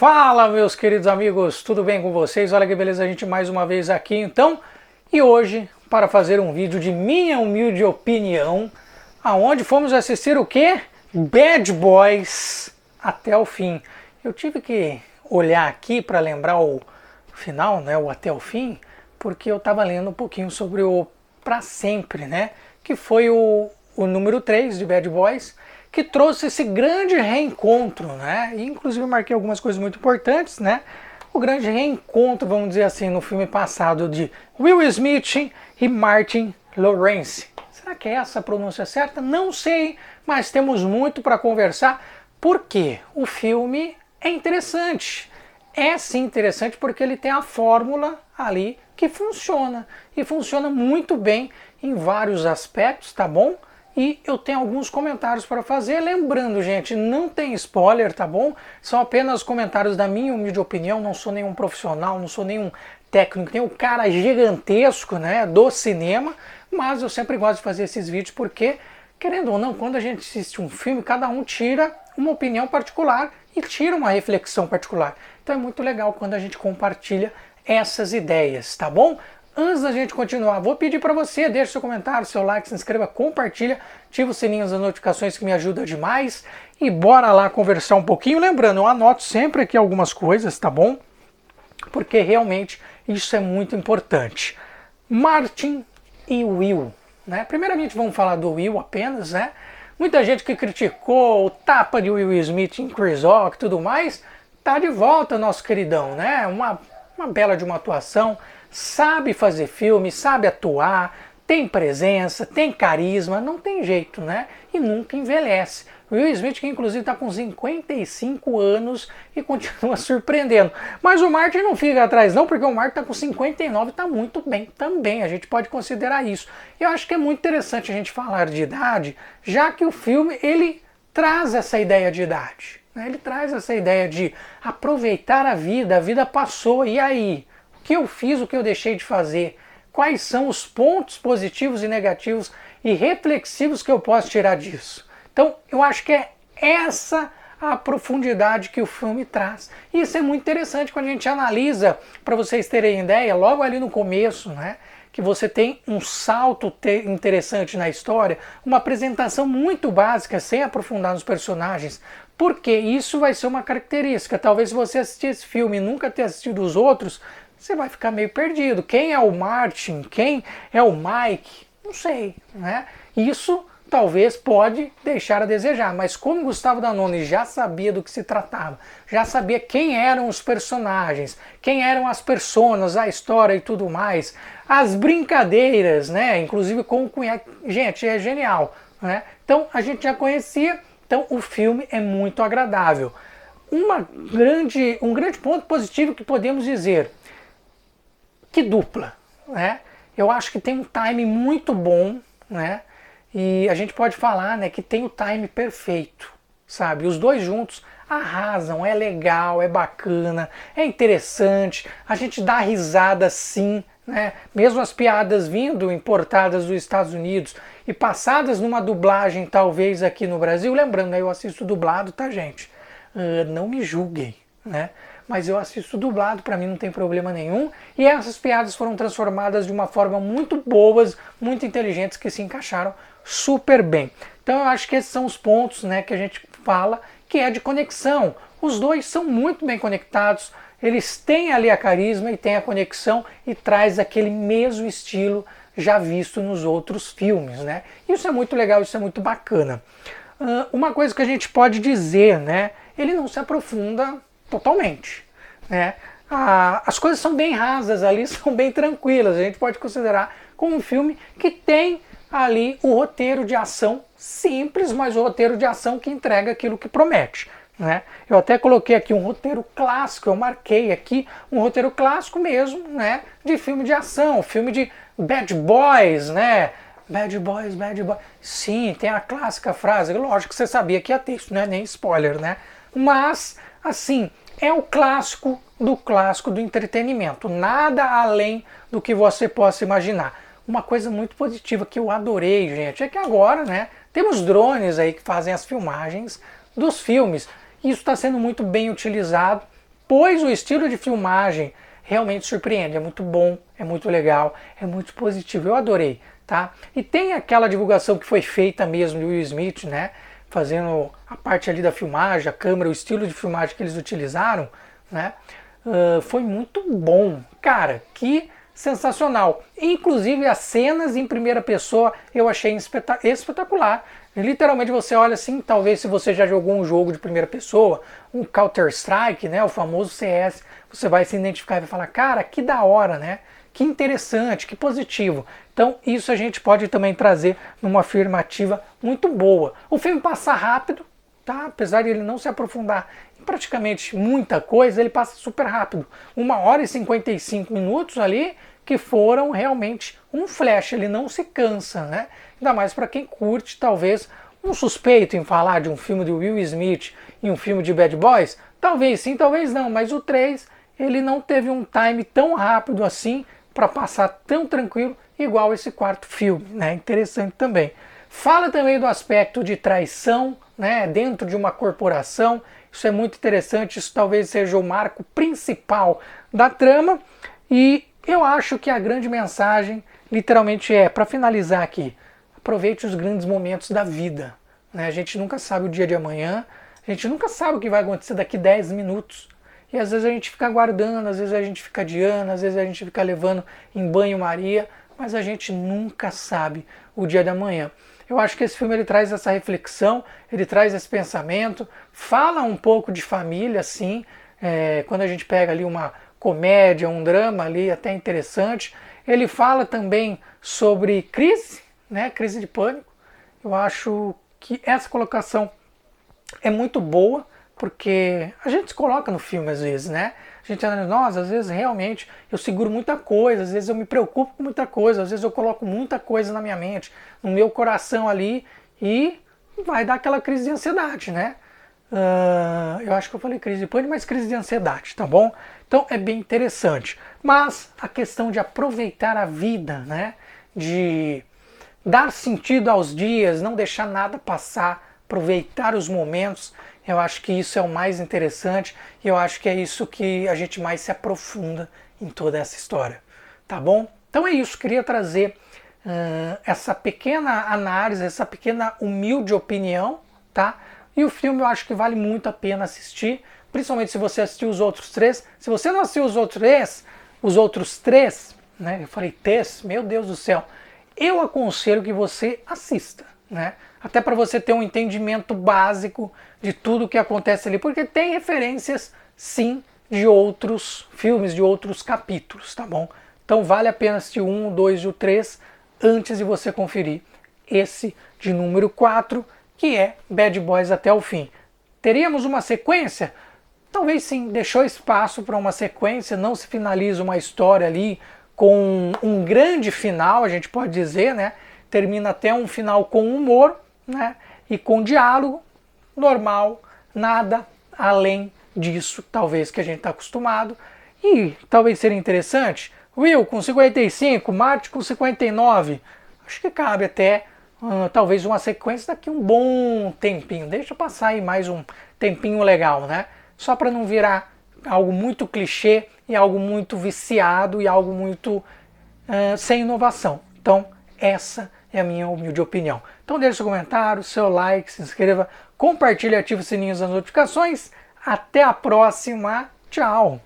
Fala, meus queridos amigos, tudo bem com vocês? Olha que beleza, a gente mais uma vez aqui então. E hoje, para fazer um vídeo de minha humilde opinião, aonde fomos assistir o quê? Bad Boys até o fim. Eu tive que olhar aqui para lembrar o final, né, o até o fim, porque eu estava lendo um pouquinho sobre o Pra Sempre, né, que foi o número 3 de Bad Boys, que trouxe esse grande reencontro, né? E inclusive marquei algumas coisas muito importantes, né? O grande reencontro, vamos dizer assim, no filme passado de Will Smith e Martin Lawrence. Será que é essa a pronúncia certa? Não sei, mas temos muito para conversar, porque o filme é interessante. É sim interessante porque ele tem a fórmula ali que funciona, e funciona muito bem em vários aspectos, tá bom? E eu tenho alguns comentários para fazer, lembrando, gente, não tem spoiler, tá bom? São apenas comentários da minha humilde opinião, não sou nenhum profissional, não sou nenhum técnico, nenhum cara gigantesco, né, do cinema, mas eu sempre gosto de fazer esses vídeos porque, querendo ou não, quando a gente assiste um filme, cada um tira uma opinião particular e tira uma reflexão particular. Então é muito legal quando a gente compartilha essas ideias, tá bom? Antes da gente continuar, vou pedir para você, deixe seu comentário, seu like, se inscreva, compartilha, ativa o sininho das notificações que me ajuda demais e bora lá conversar um pouquinho. Lembrando, eu anoto sempre aqui algumas coisas, tá bom? Porque realmente isso é muito importante. Martin e Will, né? Primeiramente vamos falar do Will apenas, né? Muita gente que criticou o tapa de Will Smith em Chris Rock e tudo mais, tá de volta nosso queridão, né? Uma bela de uma atuação, sabe fazer filme, sabe atuar, tem presença, tem carisma, não tem jeito, né? E nunca envelhece. Will Smith, que inclusive está com 55 anos e continua surpreendendo. Mas o Martin não fica atrás não, porque o Martin está com 59 e está muito bem também, a gente pode considerar isso. Eu acho que é muito interessante a gente falar de idade, já que o filme ele traz essa ideia de idade. Né? Ele traz essa ideia de aproveitar a vida passou, e aí? O que eu fiz, o que eu deixei de fazer? Quais são os pontos positivos e negativos e reflexivos que eu posso tirar disso? Então, eu acho que é essa a profundidade que o filme traz. E isso é muito interessante quando a gente analisa, para vocês terem ideia, logo ali no começo, né, que você tem um salto interessante na história, uma apresentação muito básica, sem aprofundar nos personagens, porque isso vai ser uma característica. Talvez se você assistir esse filme e nunca ter assistido os outros, você vai ficar meio perdido. Quem é o Martin? Quem é o Mike? Não sei, né? Isso talvez pode deixar a desejar, mas como Gustavo Danone já sabia do que se tratava, já sabia quem eram os personagens, quem eram as personas, a história e tudo mais, as brincadeiras, né? Inclusive com o cunhado. Gente, é genial, né? Então a gente já conhecia, então o filme é muito agradável. Um grande ponto positivo que podemos dizer, que dupla, né? Eu acho que tem um time muito bom, né? E a gente pode falar, né, que tem o time perfeito, sabe? Os dois juntos arrasam, é legal, é bacana, é interessante, a gente dá risada sim, né? Mesmo as piadas vindo importadas dos Estados Unidos e passadas numa dublagem talvez aqui no Brasil, lembrando, né, eu assisto dublado, tá, gente? Não me julguem, né? Mas eu assisto dublado, para mim não tem problema nenhum, e essas piadas foram transformadas de uma forma muito boas, muito inteligentes, que se encaixaram super bem. Então eu acho que esses são os pontos, né, que a gente fala, que é de conexão. Os dois são muito bem conectados, eles têm ali a carisma e têm a conexão e traz aquele mesmo estilo já visto nos outros filmes, né? Isso é muito legal, isso é muito bacana. Uma coisa que a gente pode dizer, né, ele não se aprofunda totalmente, né? As coisas são bem rasas ali, são bem tranquilas. A gente pode considerar como um filme que tem ali o roteiro de ação simples, mas o roteiro de ação que entrega aquilo que promete, né? Eu até coloquei aqui um roteiro clássico, eu marquei aqui um roteiro clássico mesmo, né, de filme de ação, filme de Bad Boys, né? Bad Boys, Bad Boys. Sim, tem a clássica frase, lógico que você sabia que ia ter isso, não é nem spoiler, né? Mas, assim, é o clássico do entretenimento. Nada além do que você possa imaginar. Uma coisa muito positiva que eu adorei, gente, é que agora, né, temos drones aí que fazem as filmagens dos filmes. Isso está sendo muito bem utilizado. pois o estilo de filmagem realmente surpreende, é muito bom, é muito legal, é muito positivo, eu adorei, tá? E tem aquela divulgação que foi feita mesmo de Will Smith, né, fazendo a parte ali da filmagem, a câmera, o estilo de filmagem que eles utilizaram, né, foi muito bom, cara, que sensacional. Inclusive as cenas em primeira pessoa eu achei espetacular. Literalmente você olha assim, talvez se você já jogou um jogo de primeira pessoa, um Counter-Strike, né, o famoso CS, você vai se identificar e vai falar, cara, que da hora, né? Que interessante, que positivo. Então isso a gente pode também trazer numa afirmativa muito boa. O filme passa rápido, tá? Apesar de ele não se aprofundar em praticamente muita coisa, ele passa super rápido. 1 hora e 55 minutos ali, que foram realmente um flash, ele não se cansa, né? Ainda mais para quem curte, talvez, um suspeito em falar de um filme de Will Smith e um filme de Bad Boys, talvez sim, talvez não, mas o 3, ele não teve um time tão rápido assim para passar tão tranquilo igual esse quarto filme, né? Interessante também. Fala também do aspecto de traição, né, dentro de uma corporação. Isso é muito interessante, isso talvez seja o marco principal da trama. E eu acho que a grande mensagem literalmente é, para finalizar aqui, aproveite os grandes momentos da vida, né? A gente nunca sabe o dia de amanhã, a gente nunca sabe o que vai acontecer daqui 10 minutos. E às vezes a gente fica aguardando, às vezes a gente fica adiando, às vezes a gente fica levando em banho-maria, mas a gente nunca sabe o dia da manhã. Eu acho que esse filme ele traz essa reflexão, ele traz esse pensamento, fala um pouco de família, sim, quando a gente pega ali uma comédia, um drama ali até interessante. Ele fala também sobre crise, né, crise de pânico. Eu acho que essa colocação é muito boa, porque a gente se coloca no filme às vezes, né? A gente analisa, nossa, às vezes realmente eu seguro muita coisa, às vezes eu me preocupo com muita coisa, às vezes eu coloco muita coisa na minha mente, no meu coração ali, e vai dar aquela crise de ansiedade, né? Eu acho que eu falei crise de pânico, mas crise de ansiedade, tá bom? Então é bem interessante. Mas a questão de aproveitar a vida, né? De dar sentido aos dias, não deixar nada passar, aproveitar os momentos, eu acho que isso é o mais interessante e eu acho que é isso que a gente mais se aprofunda em toda essa história, tá bom? Então é isso, queria trazer essa pequena análise, essa pequena humilde opinião, tá? E o filme eu acho que vale muito a pena assistir, principalmente se você assistiu os outros 3. Se você não assistiu os outros três, né? Eu falei três, meu Deus do céu, eu aconselho que você assista, né? Até para você ter um entendimento básico de tudo o que acontece ali, porque tem referências, sim, de outros filmes, de outros capítulos, tá bom? Então vale a pena assistir o 1, o 2 e o 3 antes de você conferir esse de número 4, que é Bad Boys até o fim. Teríamos uma sequência? Talvez sim, deixou espaço para uma sequência, não se finaliza uma história ali com um grande final, a gente pode dizer, né? Termina até um final com humor, né? E com diálogo normal, nada além disso, talvez, que a gente está acostumado. E talvez seria interessante, Will com 55, Marte com 59, acho que cabe até talvez uma sequência daqui um bom tempinho. Deixa passar aí mais um tempinho legal, né? Só para não virar algo muito clichê e algo muito viciado e algo muito sem inovação. Então, essa é a minha humilde opinião. Então deixe seu comentário, seu like, se inscreva, compartilhe e ative o sininho das notificações. Até a próxima. Tchau!